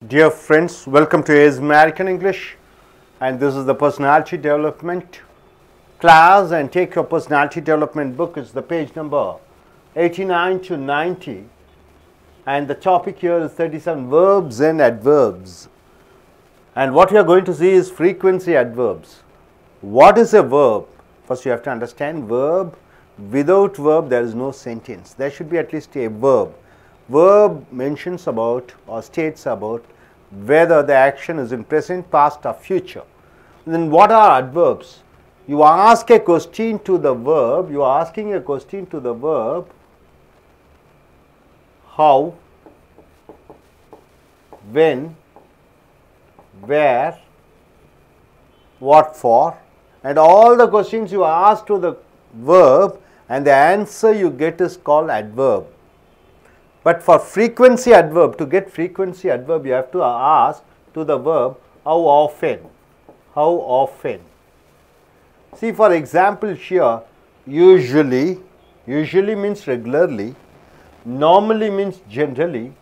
Dear friends, welcome to AS American English, and this is the personality development class. And take your personality development book. It's the page number 89 to 90, and the topic here is 37 verbs and adverbs. And what we are going to see is frequency adverbs. What is a verb? First you have to understand verb. Without verb there is no sentence. There should be at least a verb. Verb mentions about or states about whether the action is in present, past or future. Then what are adverbs? You ask a question to the verb, you are asking a question to the verb, how, when, where, what for, and all the questions you ask to the verb and the answer you get is called adverb. But for frequency adverb, to get frequency adverb, you have to ask to the verb how often. How often. See, for example, here usually means regularly, normally means generally,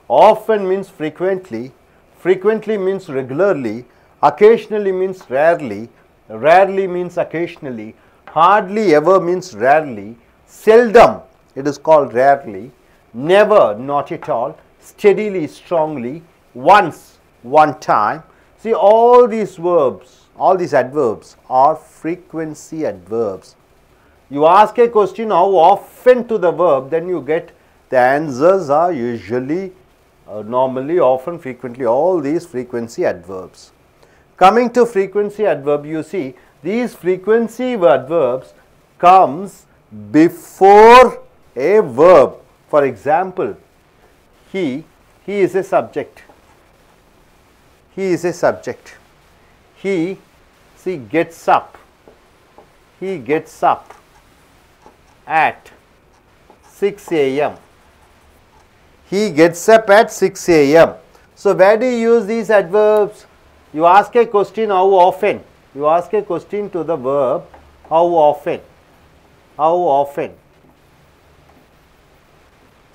often means frequently, frequently means regularly, occasionally means rarely, rarely means occasionally, hardly ever means rarely, seldom it is called rarely, never, not at all, steadily, strongly, once, one time. See, all these verbs, all these adverbs are frequency adverbs. You ask a question how often to the verb, then you get the answers are usually, normally, often, frequently, all these frequency adverbs. Coming to frequency adverb, you see these frequency adverbs comes before a verb. For example, he is a subject. He is a subject. He, see, gets up. He gets up at 6 a.m. He gets up at 6 a.m. So, where do you use these adverbs? You ask a question how often. You ask a question to the verb how often. How often.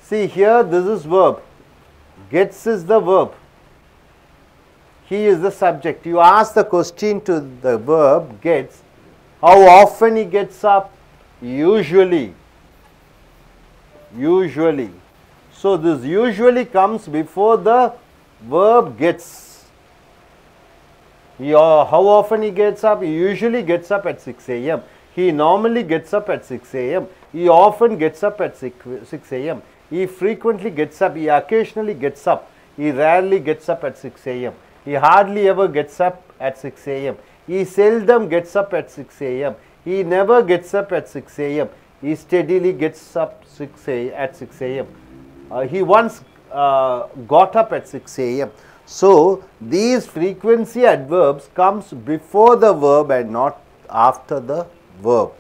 See, here this is verb, gets is the verb, he is the subject. You ask the question to the verb gets, how often he gets up? Usually. Usually. So, this usually comes before the verb gets. How often he gets up? He usually gets up at 6 a.m. He normally gets up at 6 a.m. He often gets up at 6 a.m. He frequently gets up, he occasionally gets up, he rarely gets up at 6 a.m. He hardly ever gets up at 6 a.m. He seldom gets up at 6 a.m. He never gets up at 6 a.m. He steadily gets up at 6 a.m. He once got up at 6 a.m. So, these frequency adverbs comes before the verb and not after the verb.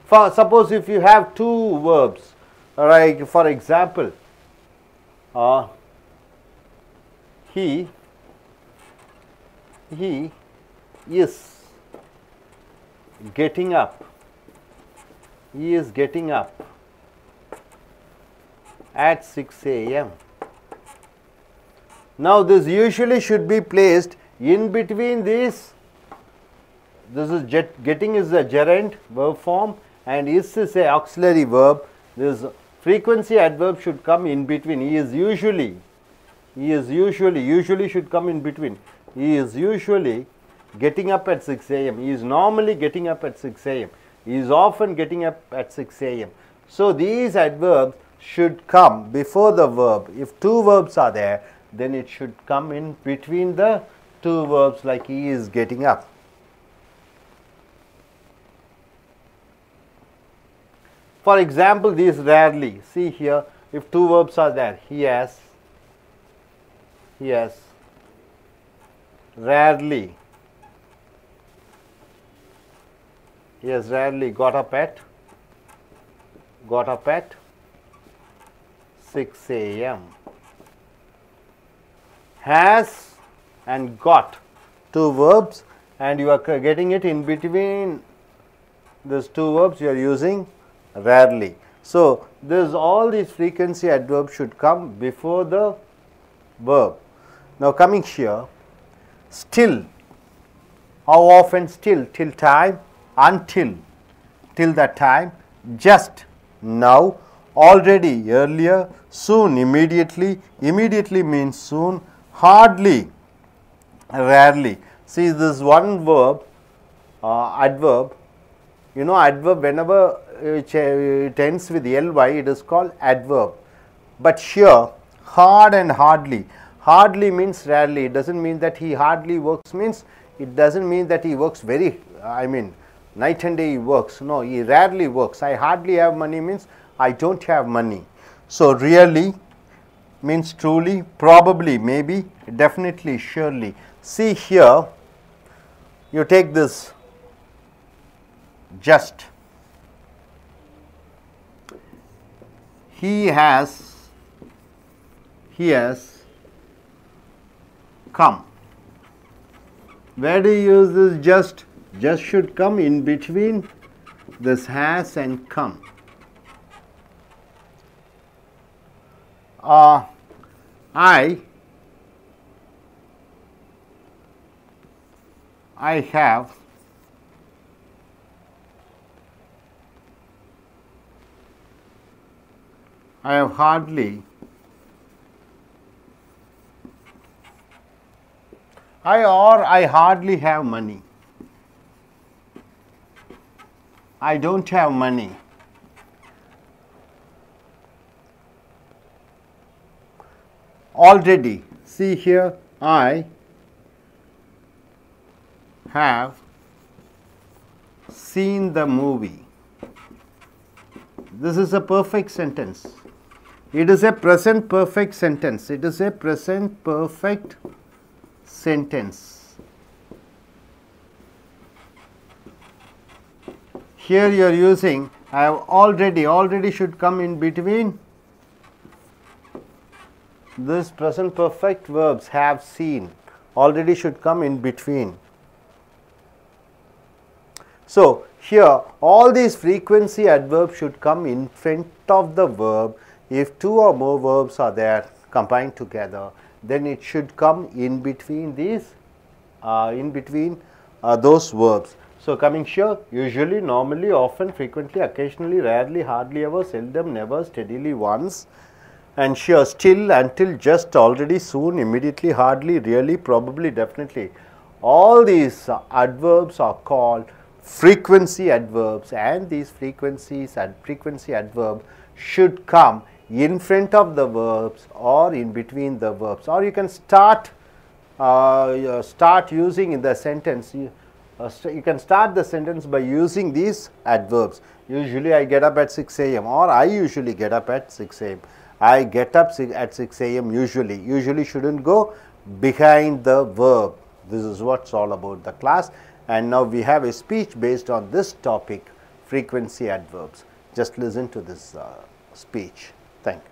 Suppose if you have two verbs, like for example, he is getting up. He is getting up at 6 a.m. Now, this usually should be placed in between these. This is getting is a gerund verb form and is a auxiliary verb. This frequency adverb should come in between. He is usually should come in between. He is usually getting up at 6 a.m. He is normally getting up at 6 a.m. He is often getting up at 6 a.m. So, these adverbs should come before the verb. If two verbs are there, then it should come in between the two verbs, like he is getting up. For example, these rarely, see here, if two verbs are there, he has rarely got up at 6 a.m. Has and got, two verbs, and you are getting it in between these two verbs, you are using rarely. So, all these frequency adverbs should come before the verb. Now coming here, still, how often still? Till time, until, till that time, just, now, already, earlier, soon, immediately, immediately means soon, hardly, rarely. See this one verb, adverb, you know adverb whenever it ends with ly, it is called adverb. But here, hard and hardly, hardly means rarely. It does not mean that he hardly works, means it does not mean that he works very, night and day he works. No, he rarely works. I hardly have money means I do not have money. So, really means truly, probably, maybe, definitely, surely. See here, you take this just, he has come. Where do you use this just? Just should come in between this has and come. I have hardly, I hardly have money. I don't have money. Already, see here, I have seen the movie. This is a perfect sentence. It is a present perfect sentence. It is a present perfect sentence. Here you are using I have already. Already should come in between this present perfect verbs have seen. Already should come in between. So, here all these frequency adverbs should come in front of the verb. If two or more verbs are there combined together, then it should come in between these, those verbs. So, coming here, usually, normally, often, frequently, occasionally, rarely, hardly ever, seldom, never, steadily, once, and here still, until, just, already, soon, immediately, hardly, really, probably, definitely. All these adverbs are called frequency adverbs, and these frequencies and frequency adverb should come in front of the verbs or in between the verbs, or you can start using in the sentence. You can start the sentence by using these adverbs. Usually I get up at 6 a.m. or I usually get up at 6 a.m. I get up at 6 a.m. usually. Usually shouldn't go behind the verb. This is what's all about the class. And now we have a speech based on this topic, frequency adverbs. Just listen to this speech. Thank you.